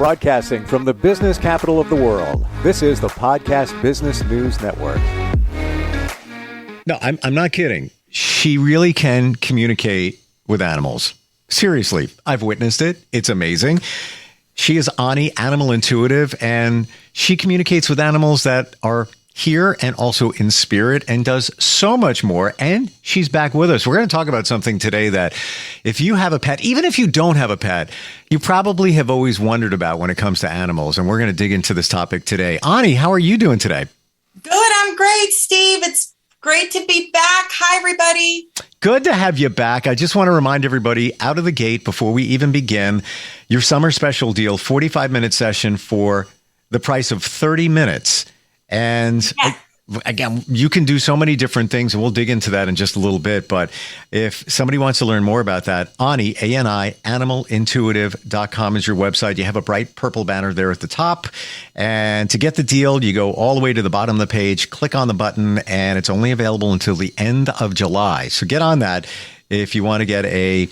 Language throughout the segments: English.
Broadcasting from the business capital of the world, this is the Podcast Business News Network. No, I'm not kidding. She really can communicate with animals. Seriously, I've witnessed it. It's amazing. She is Ani, animal intuitive, and she communicates with animals that are here and also in spirit and does so much more. And she's back with us. We're going to talk about something today that if you have a pet, even if you don't have a pet, you probably have always wondered about when it comes to animals. And we're going to dig into this topic today. Ani, how are you doing today? Good. I'm great, Steve. It's great to be back. Hi, everybody. Good to have you back. I just want to remind everybody out of the gate before we even begin, your summer special deal, 45-minute session for the price of 30 minutes. And again, you can do so many different things, and we'll dig into that in just a little bit. But if somebody wants to learn more about that, Ani, A-N-I, animalintuitive.com is your website. You have a bright purple banner there at the top. And to get the deal, you go all the way to the bottom of the page, click on the button, and it's only available until the end of July. So get on that if you want to get a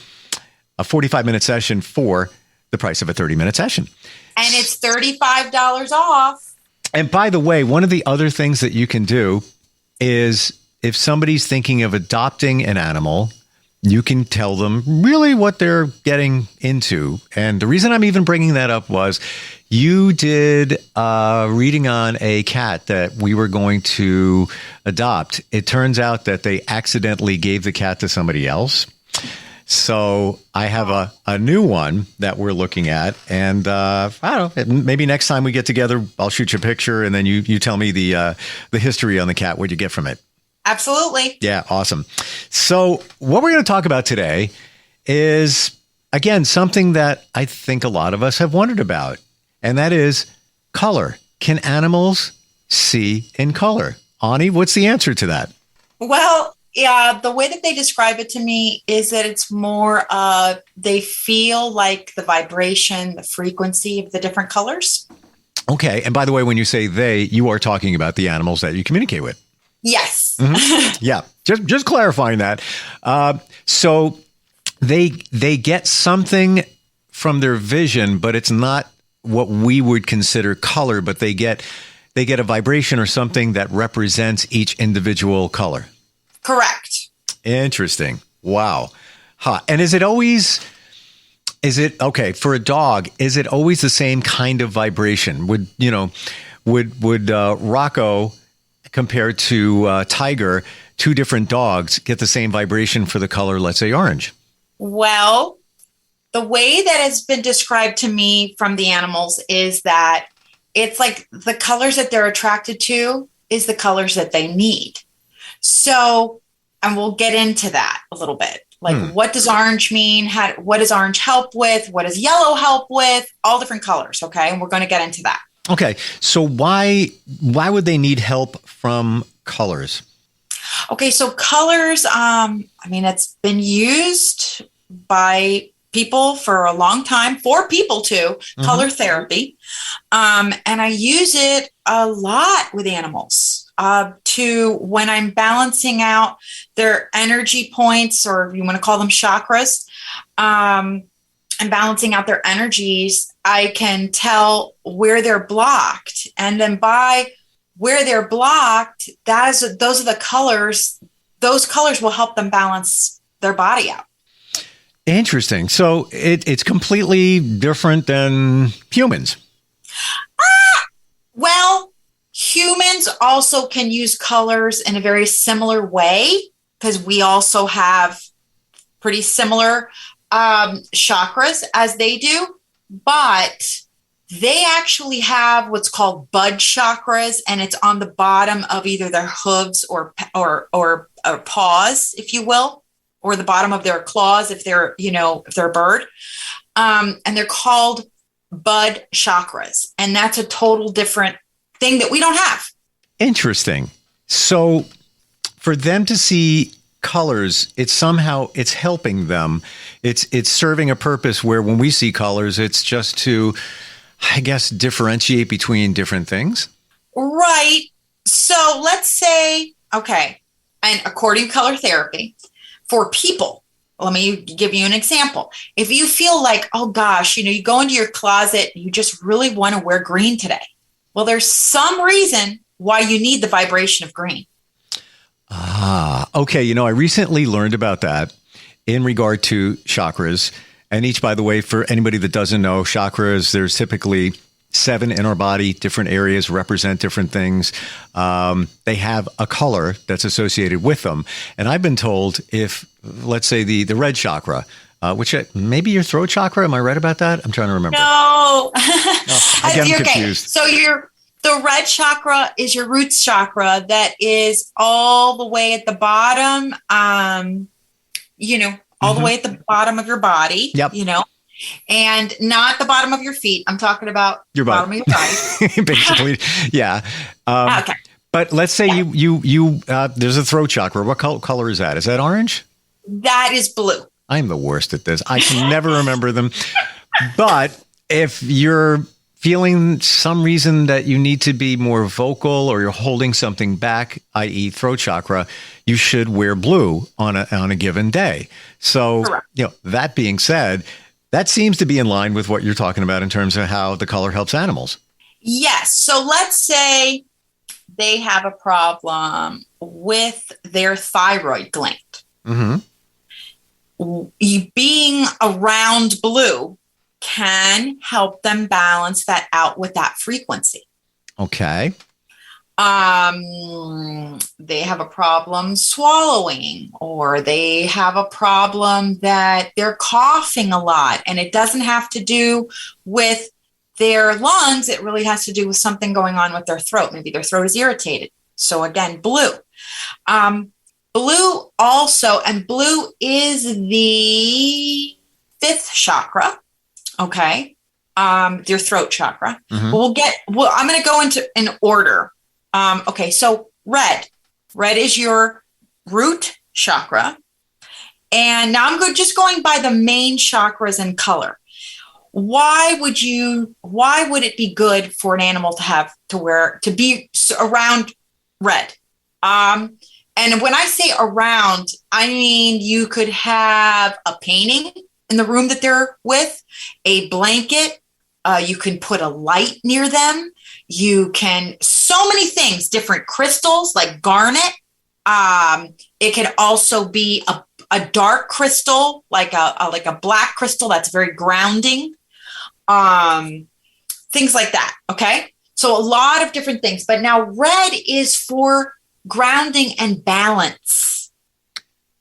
45-minute session for the price of a 30-minute session. And it's $35 off. And by the way, one of the other things that you can do is if somebody's thinking of adopting an animal, you can tell them really what they're getting into. And the reason I'm even bringing that up was you did reading on a cat that we were going to adopt. It turns out that they accidentally gave the cat to somebody else. So I have a new one that we're looking at, and I don't know, maybe next time we get together, I'll shoot you a picture, and then you tell me the history on the cat, what you get from it. Absolutely. Yeah, awesome. So what we're going to talk about today is, again, something that I think a lot of us have wondered about, and that is color. Can animals see in color? Ani, what's the answer to that? Well, yeah, the way that they describe it to me is that it's more they feel like the vibration, the frequency of the different colors. Okay. And by the way, when you say they, you are talking about the animals that you communicate with. Yes. Mm-hmm. Yeah. Just clarifying that. So they get something from their vision, but it's not what we would consider color, but they get a vibration or something that represents each individual color. Correct. Interesting. Wow. Huh. And is it okay for a dog? Is it always the same kind of vibration? Would Rocco compared to Tiger, two different dogs, get the same vibration for the color, let's say orange? Well, the way that has been described to me from the animals is that it's like the colors that they're attracted to is the colors that they need. So, and we'll get into that a little bit. Like, what does orange mean? What does orange help with? What does yellow help with? All different colors, okay? And we're going to get into that. Okay. So why would they need help from colors? Okay, so colors, it's been used by people for a long time, for people too, color therapy. And I use it a lot with animals. To when I'm balancing out their energy points, or you want to call them chakras, and balancing out their energies, I can tell where they're blocked. And then by where they're blocked, those are the colors. Those colors will help them balance their body out. Interesting. So it's completely different than humans. Well, humans also can use colors in a very similar way because we also have pretty similar chakras as they do, but they actually have what's called bud chakras, and it's on the bottom of either their hooves or paws, if you will, or the bottom of their claws if they're a bird, and they're called bud chakras, and that's a total different thing that we don't have. Interesting. So for them to see colors, it's helping them. It's serving a purpose where when we see colors, it's just to, I guess, differentiate between different things. Right. So let's say, okay, and according to color therapy, for people, let me give you an example. If you feel like, oh gosh, you go into your closet, you just really want to wear green today. Well, there's some reason why you need the vibration of green. Okay. I recently learned about that in regard to chakras. And each, by the way, for anybody that doesn't know, chakras, there's typically 7 in our body. Different areas represent different things. They have a color that's associated with them. And I've been told if, let's say, the red chakra, which maybe your throat chakra, am I right about that? I'm trying to remember. No. I'm confused. So the red chakra is your roots chakra that is all the way at the bottom, all the way at the bottom of your body, yep. And not the bottom of your feet. I'm talking about your bottom of your body. Basically, yeah. Okay. But let's say you there's a throat chakra. What color is that? Is that orange? That is blue. I'm the worst at this. I can never remember them. But if you're feeling some reason that you need to be more vocal or you're holding something back, i.e. throat chakra, you should wear blue on a given day. So, that being said, that seems to be in line with what you're talking about in terms of how the color helps animals. Yes. So let's say they have a problem with their thyroid gland. Mm-hmm. Being around blue can help them balance that out with that frequency. Okay. They have a problem swallowing, or they have a problem that they're coughing a lot, and it doesn't have to do with their lungs. It really has to do with something going on with their throat. Maybe their throat is irritated. So again, blue. Blue also, and blue is the 5th chakra. Okay. Your throat chakra. Mm-hmm. I'm going to go into an order. Okay. So red is your root chakra. And now I'm just going by the main chakras and color. Why would it be good for an animal to be around red? And when I say around, I mean, you could have a painting in the room that they're with, a blanket. You can put a light near them. You can, so many things, different crystals like garnet. It could also be a dark crystal, like a black crystal that's very grounding. Things like that. Okay. So a lot of different things, but now red is for grounding and balance.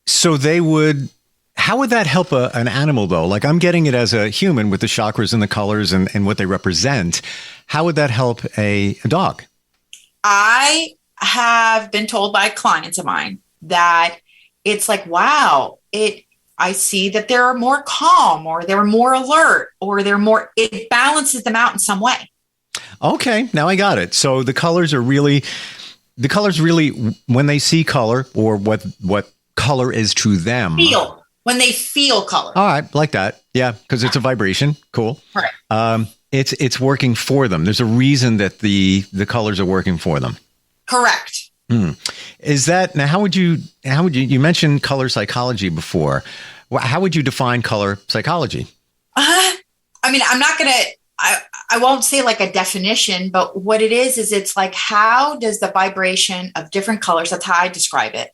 So how would that help an animal though? Like I'm getting it as a human with the chakras and the colors and what they represent. How would that help a dog? I have been told by clients of mine that it's like, wow, I see that they're more calm, or they're more alert, or it balances them out in some way. Okay. Now I got it. So the colors really, when they see color, or what color is to them. When they feel color. All right. Like that. Yeah. Because it's a vibration. Cool. Right. It's working for them. There's a reason that the colors are working for them. Correct. Is that now? How would you mentioned color psychology before? How would you define color psychology? I mean, I'm not going to, I won't say like a definition, but what it is it's like, how does the vibration of different colors, that's how I describe it.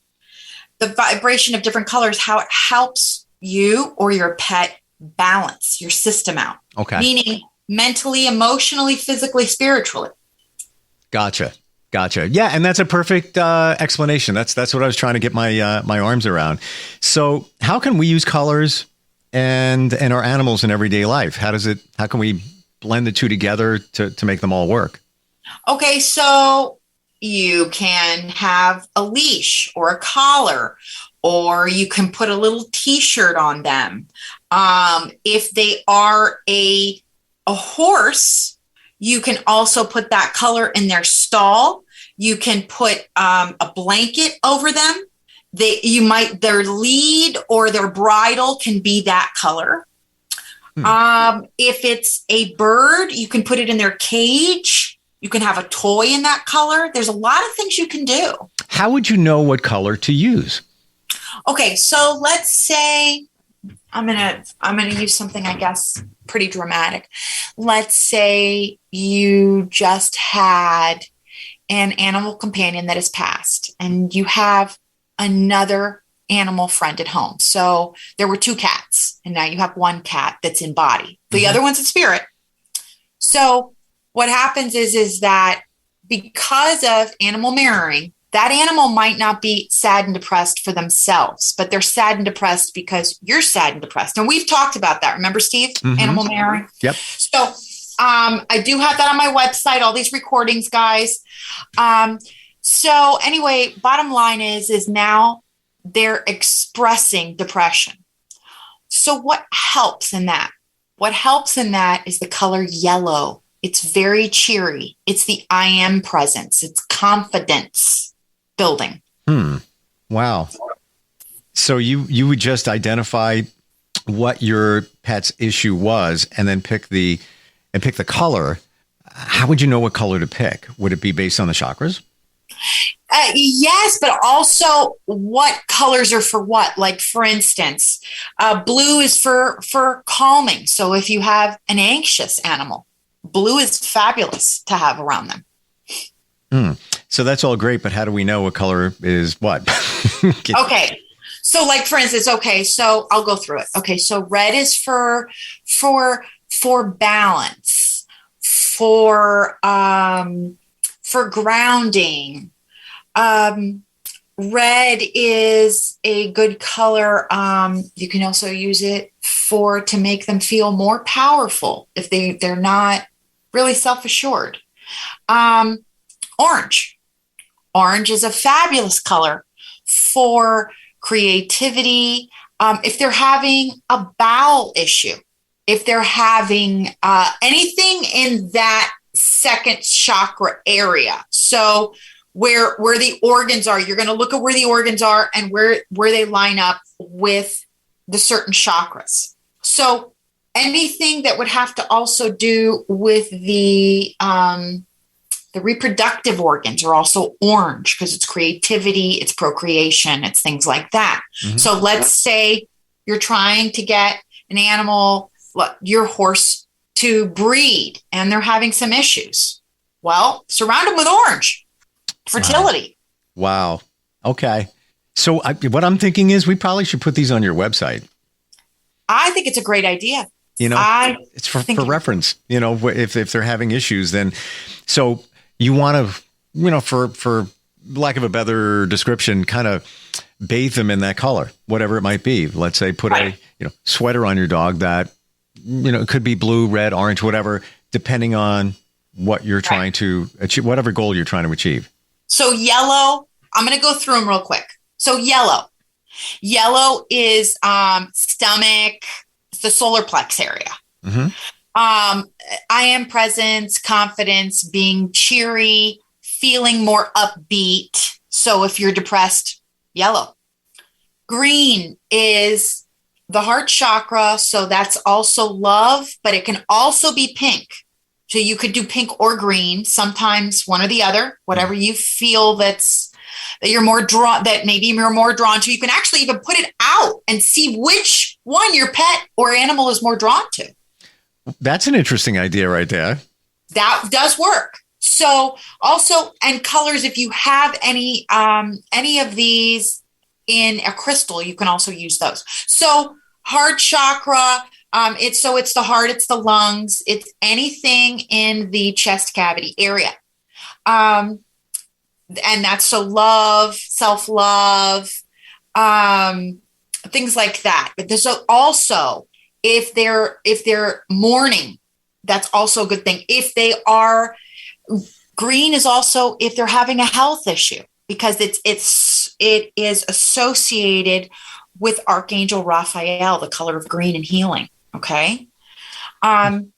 The vibration of different colors, how it helps you or your pet balance your system out. Okay. Meaning mentally, emotionally, physically, spiritually. Gotcha. Yeah, and that's a perfect explanation. That's what I was trying to get my arms around. So, how can we use colors and our animals in everyday life? How can we blend the two together to make them all work? Okay, so you can have a leash or a collar, or you can put a little T-shirt on them. If they are a horse, you can also put that color in their stall. You can put a blanket over them. Their lead or their bridle can be that color. If it's a bird, you can put it in their cage. You can have a toy in that color. There's a lot of things you can do. How would you know what color to use? Okay, so let's say I'm gonna use something, I guess, pretty dramatic. Let's say you just had an animal companion that has passed, and you have another animal friend at home. So there were two cats, and now you have one cat that's in body. The other one's in spirit. So what happens is that because of animal mirroring, that animal might not be sad and depressed for themselves, but they're sad and depressed because you're sad and depressed. And we've talked about that. Remember, Steve? Animal mirroring? Yep. So I do have that on my website, all these recordings, guys. So anyway, bottom line is now they're expressing depression. So what helps in that? What helps in that is the color yellow. It's very cheery. It's the I am presence. It's confidence building. Wow. So you would just identify what your pet's issue was and then pick the color. How would you know what color to pick? Would it be based on the chakras? Yes, but also what colors are for what? Like, for instance, blue is for calming. So if you have an anxious animal, blue is fabulous to have around them. So that's all great, but how do we know what color is what? Okay. So like, for instance, so I'll go through it. Okay. So red is for balance, for grounding. Red is a good color. You can also use it to make them feel more powerful if they're not really self-assured. Orange is a fabulous color for creativity. If they're having a bowel issue, if they're having anything in that second chakra area. So where the organs are, you're going to look at where the organs are and where they line up with the certain chakras. So anything that would have to also do with the reproductive organs are also orange because it's creativity, it's procreation, it's things like that. So let's say you're trying to get an animal, your horse, to breed and they're having some issues. Well, surround them with orange. Fertility. Wow. Okay. So what I'm thinking is we probably should put these on your website. I think it's a great idea. It's for reference, if they're having issues, then, so you want to, for lack of a better description, kind of bathe them in that color, whatever it might be. Let's say put a sweater on your dog that, it could be blue, red, orange, whatever, depending on what you're trying to achieve, whatever goal you're trying to achieve. So yellow, I'm going to go through them real quick. So yellow is stomach, the solar plex area. I am presence, confidence, being cheery, feeling more upbeat. So if you're depressed, yellow. Green is the heart chakra. So that's also love, but it can also be pink. So you could do pink or green, sometimes one or the other, whatever you feel that you're more drawn, that maybe you're more drawn to. You can actually even put it out and see which one your pet or animal is more drawn to. That's an interesting idea right there. That does work. So also, and colors, if you have any of these in a crystal, you can also use those. So heart chakra, it's the heart, it's the lungs, it's anything in the chest cavity area. And that's so love, self-love, things like that. But there's also, if they're mourning, that's also a good thing. If they are, green is also if they're having a health issue, because it is associated with Archangel Raphael, the color of green and healing. Okay. And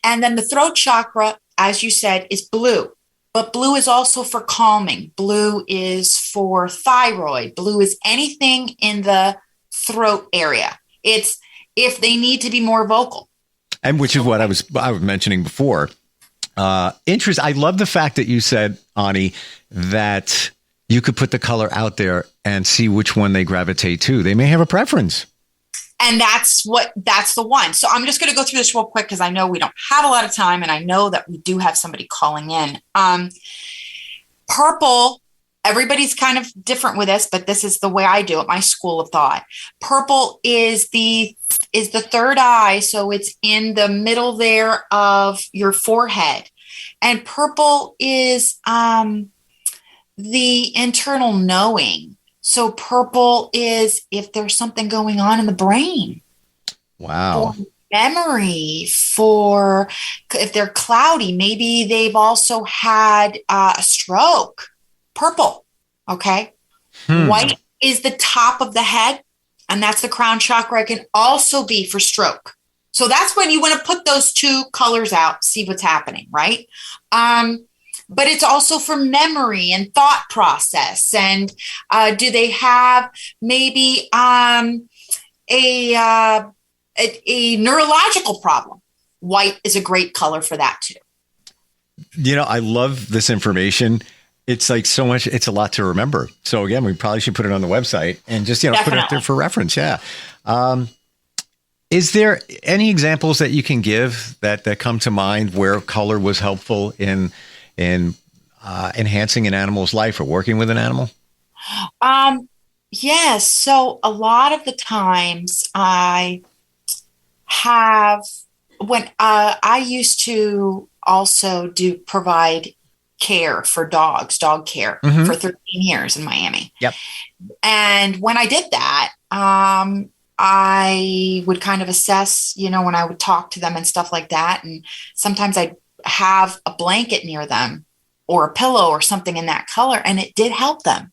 then the throat chakra, as you said, is blue. But blue is also for calming. Blue is for thyroid. Blue is anything in the throat area. It's if they need to be more vocal. And which is what I was mentioning before. Interest. I love the fact that you said, Ani, that you could put the color out there and see which one they gravitate to. They may have a preference. And that's the one. So I'm just going to go through this real quick because I know we don't have a lot of time, and I know that we do have somebody calling in. Purple, everybody's kind of different with this, but this is the way I do it, my school of thought. Purple is the third eye, so it's in the middle there of your forehead. And purple is the internal knowing. So purple is if there's something going on in the brain. Wow. For memory, for if they're cloudy, maybe they've also had a stroke. Purple. Okay. White is the top of the head, and that's the crown chakra. It can also be for stroke. So that's when you want to put those two colors out, see what's happening, right? But it's also for memory and thought process. And do they have maybe a neurological problem? White is a great color for that too. I love this information. It's like so much, it's a lot to remember. So again, we probably should put it on the website and just, put it up there for reference. Yeah. Is there any examples that you can give that come to mind where color was helpful in enhancing an animal's life or working with an animal? Yes. So a lot of the times I used to also provide care for dogs, dog care for 13 years in Miami. Yep. And when I did that, I would kind of assess, when I would talk to them and stuff like that. And sometimes I'd have a blanket near them or a pillow or something in that color, and it did help them.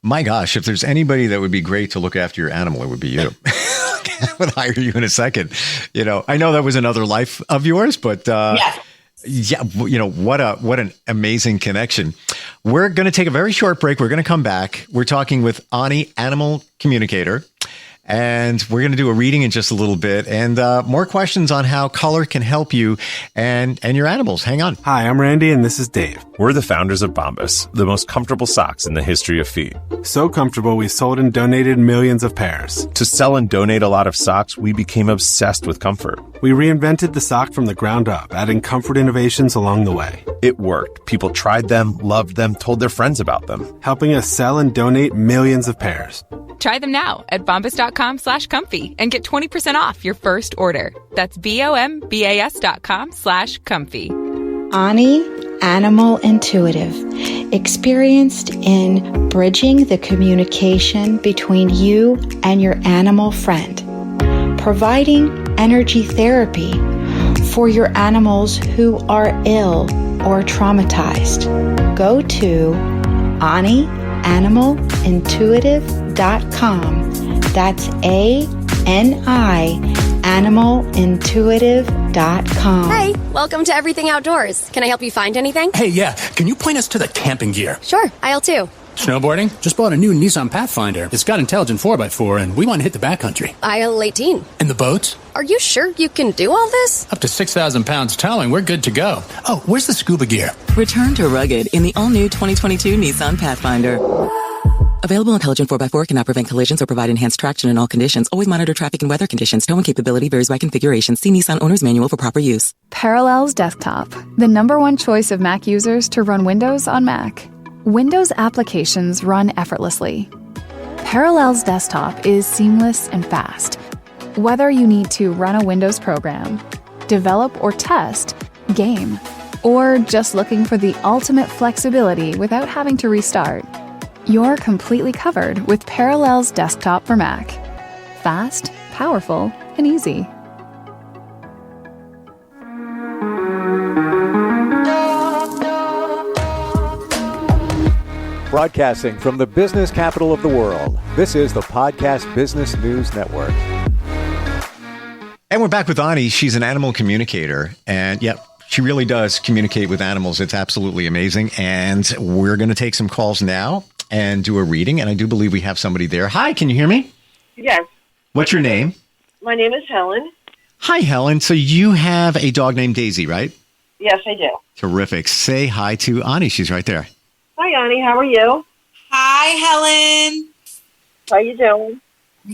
My gosh, if there's anybody that would be great to look after your animal, it would be you. I would hire you in a second. I know that was another life of yours, but yes. Yeah, what an amazing connection. We're going to take a very short break. We're going to come back. We're talking with Ani, animal communicator, and we're going to do a reading in just a little bit and more questions on how color can help you and your animals. Hang on. Hi, I'm Randy, and this is Dave. We're the founders of Bombas, the most comfortable socks in the history of feet. So comfortable, we sold and donated millions of pairs. To sell and donate a lot of socks, we became obsessed with comfort. We reinvented the sock from the ground up, adding comfort innovations along the way. It worked. People tried them, loved them, told their friends about them, helping us sell and donate millions of pairs. Try them now at bombas.com/comfy and get 20% off your first order. That's bombas.com/comfy. Ani, animal intuitive, experienced in bridging the communication between you and your animal friend, providing energy therapy for your animals who are ill or traumatized. Go to AniMalIntuitive.com. That's ANI animalintuitive.com. Hey, welcome to Everything Outdoors. Can I help you find anything? Hey, yeah. Can you point us to the camping gear? Sure, aisle 2. Snowboarding? Just bought a new Nissan Pathfinder. It's got intelligent 4x4, and we want to hit the backcountry. Aisle 18. And the boats? Are you sure you can do all this? Up to 6,000 pounds towing, we're good to go. Oh, where's the scuba gear? Return to rugged in the all-new 2022 Nissan Pathfinder. Available intelligent 4x4 cannot prevent collisions or provide enhanced traction in all conditions. Always monitor traffic and weather conditions. Towing capability varies by configuration. See Nissan Owner's Manual for proper use. Parallels Desktop, the #1 choice of Mac users to run Windows on Mac. Windows applications run effortlessly. Parallels Desktop is seamless and fast. Whether you need to run a Windows program, develop or test, game, or just looking for the ultimate flexibility without having to restart, you're completely covered with Parallels Desktop for Mac. Fast, powerful, and easy. Broadcasting from the business capital of the world, this is the Podcast Business News Network. And we're back with Ani. She's an animal communicator. And yep, she really does communicate with animals. It's absolutely amazing. And we're going to take some calls now and do a reading. And I do believe we have somebody there. Hi, can you hear me? Yes. What's your name? My name is Helen. Hi, Helen. So you have a dog named Daisy, right? Yes, I do. Terrific. Say hi to Ani. She's right there. Hi, Ani. How are you? Hi, Helen. How you doing?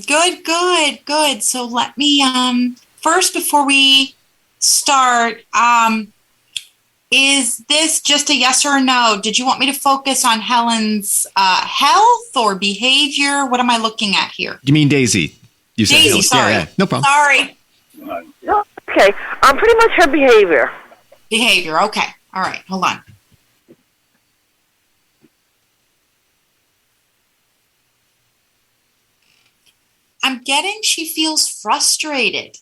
Good. So let me first, before we start, is this just a yes or a no? Did you want me to focus on Helen's health or behavior? What am I looking at here? You mean Daisy? You said Daisy, Helen. sorry. Yeah, no problem. Sorry. Okay. Pretty much her behavior. Behavior. Okay. All right. Hold on. I'm getting she feels frustrated.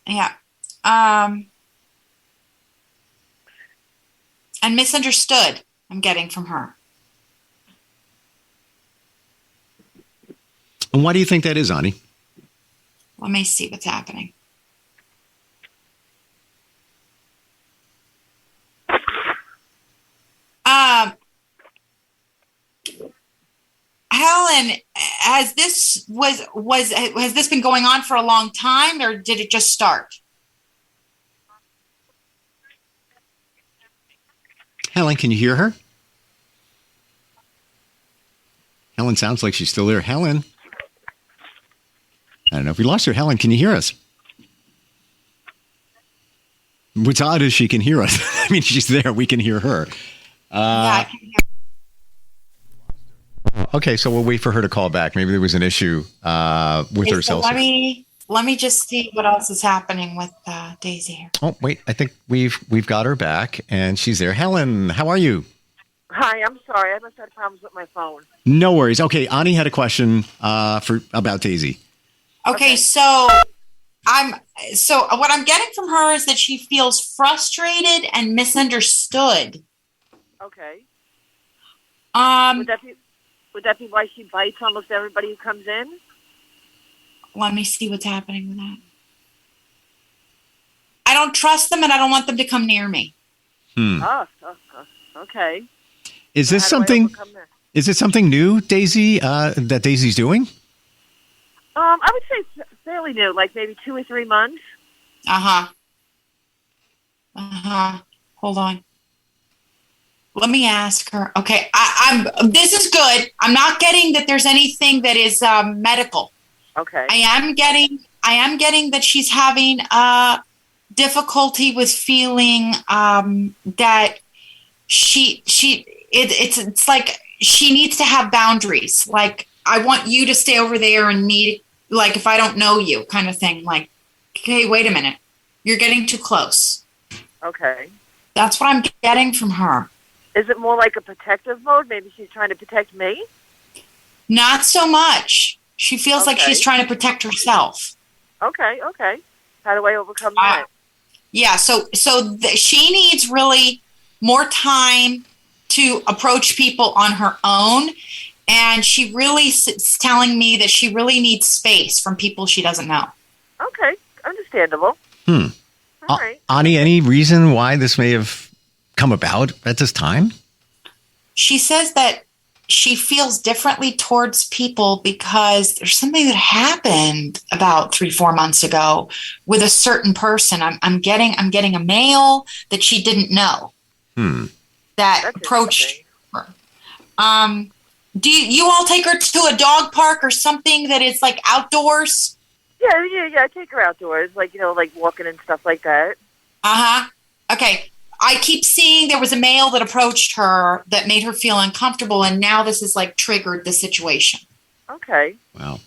Yeah. And misunderstood, I'm getting from her. And why do you think that is, Ani? Let me see what's happening. Helen, has this been going on for a long time, or did it just start? Helen, can you hear her? Helen sounds like she's still there. Helen? I don't know if we lost her. Helen, can you hear us? What's odd is she can hear us. I mean, she's there. We can hear her. Yeah, I can hear. Okay, so we'll wait for her to call back. Maybe there was an issue with her cell Let service. let me just see what else is happening with Daisy here. Oh, wait. I think we've got her back, and she's there. Helen, how are you? Hi, I'm sorry. I must have problems with my phone. No worries. Okay, Ani had a question about Daisy. Okay, so what I'm getting from her is that she feels frustrated and misunderstood. Okay. Would that be why she bites almost everybody who comes in? Let me see what's happening with that. I don't trust them, and I don't want them to come near me. Okay. Is this something? Is it something new, Daisy? That Daisy's doing? I would say fairly new, like maybe 2 or 3 months. Hold on. Let me ask her. Okay, this is good. I'm not getting that there's anything that is medical. Okay. I am getting that she's having difficulty with feeling that it's like she needs to have boundaries. Like, I want you to stay over there and meet, like, if I don't know you, kind of thing. Like, okay, wait a minute, you're getting too close. Okay. That's what I'm getting from her. Is it more like a protective mode? Maybe she's trying to protect me? Not so much. She feels like she's trying to protect herself. Okay. How do I overcome that? Yeah, so she needs really more time to approach people on her own. And she really is telling me that she really needs space from people she doesn't know. Okay, understandable. All right. Ani, any reason why this may have come about at this time? She says that she feels differently towards people because there's something that happened about 3-4 months ago with a certain person. I'm getting a male that she didn't know that approached her. Do you all take her to a dog park or something that is like outdoors? Yeah. I take her outdoors, like walking and stuff like that. Okay. I keep seeing there was a male that approached her that made her feel uncomfortable, and now this has like triggered the situation. Okay. Wow.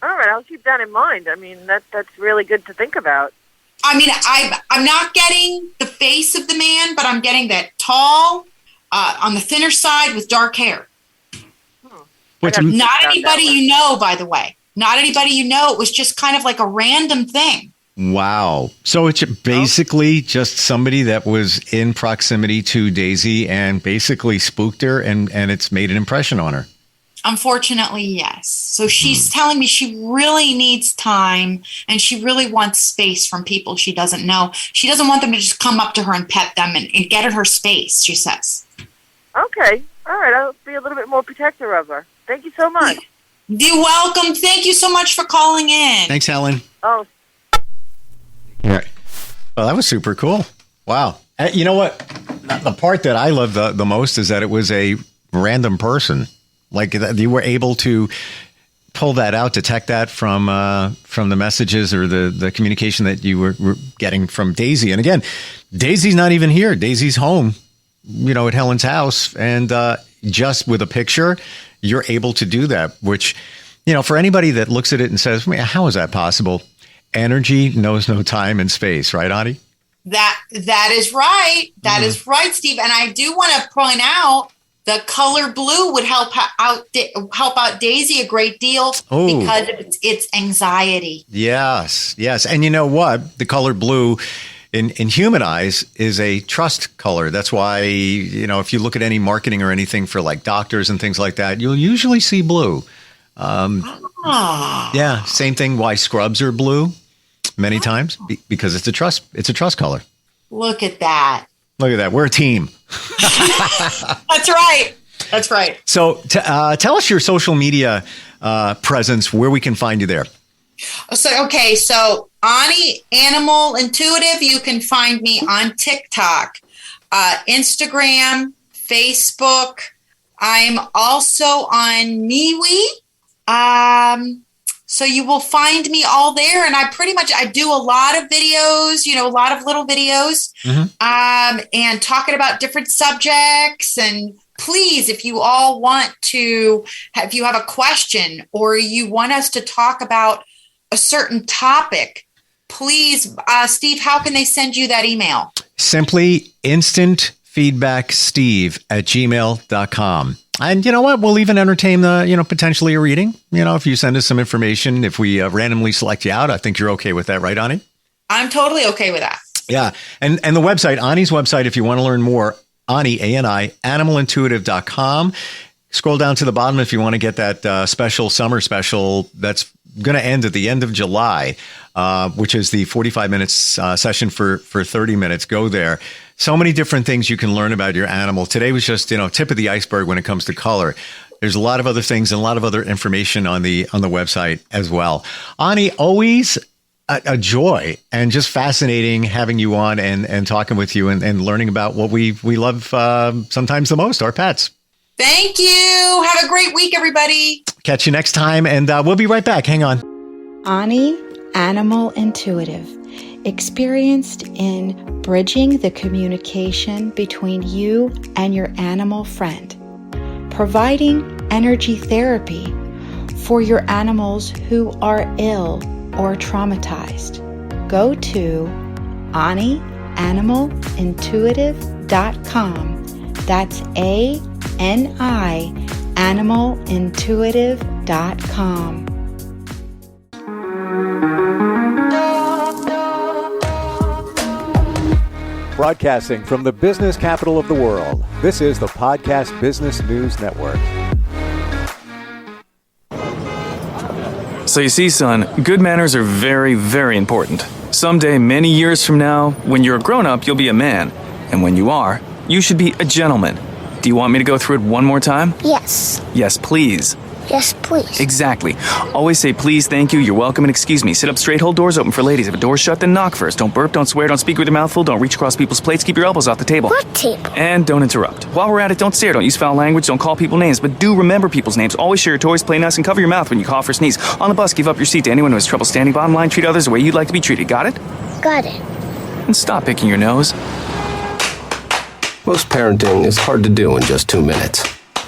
All right, I'll keep that in mind. I mean, that's really good to think about. I mean, I'm not getting the face of the man, but I'm getting that tall, on the thinner side with dark hair. Not anybody you know, by the way. Not anybody you know. It was just kind of like a random thing. Wow. So it's basically just somebody that was in proximity to Daisy and basically spooked her, and it's made an impression on her. Unfortunately, yes. So she's telling me she really needs time and she really wants space from people she doesn't know. She doesn't want them to just come up to her and pet them and get in her space, she says. Okay. All right. I'll be a little bit more protective of her. Thank you so much. You're welcome. Thank you so much for calling in. Thanks, Helen. Oh. Yeah. Well, that was super cool. Wow. You know what? The part that I love the most is that it was a random person. Like you were able to pull that out, detect that from the messages or the communication that you were getting from Daisy. And again, Daisy's not even here. Daisy's home, at Helen's house. And just with a picture, you're able to do that, which, for anybody that looks at it and says, how is that possible? Energy knows no time and space, right, Ani? That is right. That is right, Steve. And I do want to point out the color blue would help out Daisy a great deal because of its anxiety. Yes. And you know what? The color blue in human eyes is a trust color. That's why, if you look at any marketing or anything for like doctors and things like that, you'll usually see blue. Yeah. Same thing. Why scrubs are blue many times because it's a trust color. Look at that. We're a team. That's right. So tell us your social media presence, where we can find you there. So Ani Animal Intuitive, you can find me on TikTok, Instagram, Facebook. I'm also on MeWe. So you will find me all there. And I do a lot of videos, a lot of little videos, and talking about different subjects. And please, if you all if you have a question or you want us to talk about a certain topic, please, Steve, how can they send you that email? Simply instantfeedbacksteve@gmail.com. And you know what? We'll even entertain potentially a reading. If you send us some information, if we randomly select you out, I think you're okay with that, right, Ani? I'm totally okay with that. Yeah. And the website, Ani's website, if you want to learn more, Ani, A-N-I, animalintuitive.com. Scroll down to the bottom if you want to get that summer special that's going to end at the end of July, which is the 45 minutes session for 30 minutes. Go there. So many different things you can learn about your animal. Today was just, tip of the iceberg when it comes to color. There's a lot of other things and a lot of other information on the website as well. Ani, always a joy and just fascinating having you on and talking with you and learning about what we love sometimes the most, our pets. Thank you. Have a great week, everybody. Catch you next time, and we'll be right back. Hang on. Ani Animal Intuitive, experienced in bridging the communication between you and your animal friend, providing energy therapy for your animals who are ill or traumatized. Go to AniAnimalIntuitive.com. That's ANI animalintuitive.com. Broadcasting from the business capital of the world, this is the Podcast Business News Network. So you see, son, good manners are very, very important. Someday, many years from now, when you're a grown-up, you'll be a man. And when you are, you should be a gentleman. Do you want me to go through it one more time? Yes. Yes, please. Yes, please. Exactly. Always say please, thank you, you're welcome, and excuse me. Sit up straight, hold doors open for ladies. If a door's shut, then knock first. Don't burp, don't swear, don't speak with your mouth full, don't reach across people's plates, keep your elbows off the table. What table? And don't interrupt. While we're at it, don't stare, don't use foul language, don't call people names, but do remember people's names. Always share your toys, play nice, and cover your mouth when you cough or sneeze. On the bus, give up your seat to anyone who has trouble standing. Bottom line, treat others the way you'd like to be treated. Got it? Got it. And stop picking your nose. Most parenting is hard to do in just 2 minutes.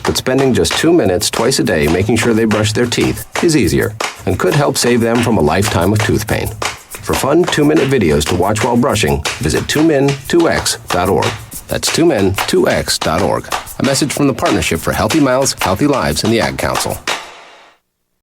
But spending just 2 minutes twice a day making sure they brush their teeth is easier and could help save them from a lifetime of tooth pain. For fun 2-minute videos to watch while brushing, visit 2min2x.org. That's 2min2x.org. A message from the Partnership for Healthy Mouths, Healthy Lives, and the Ad Council.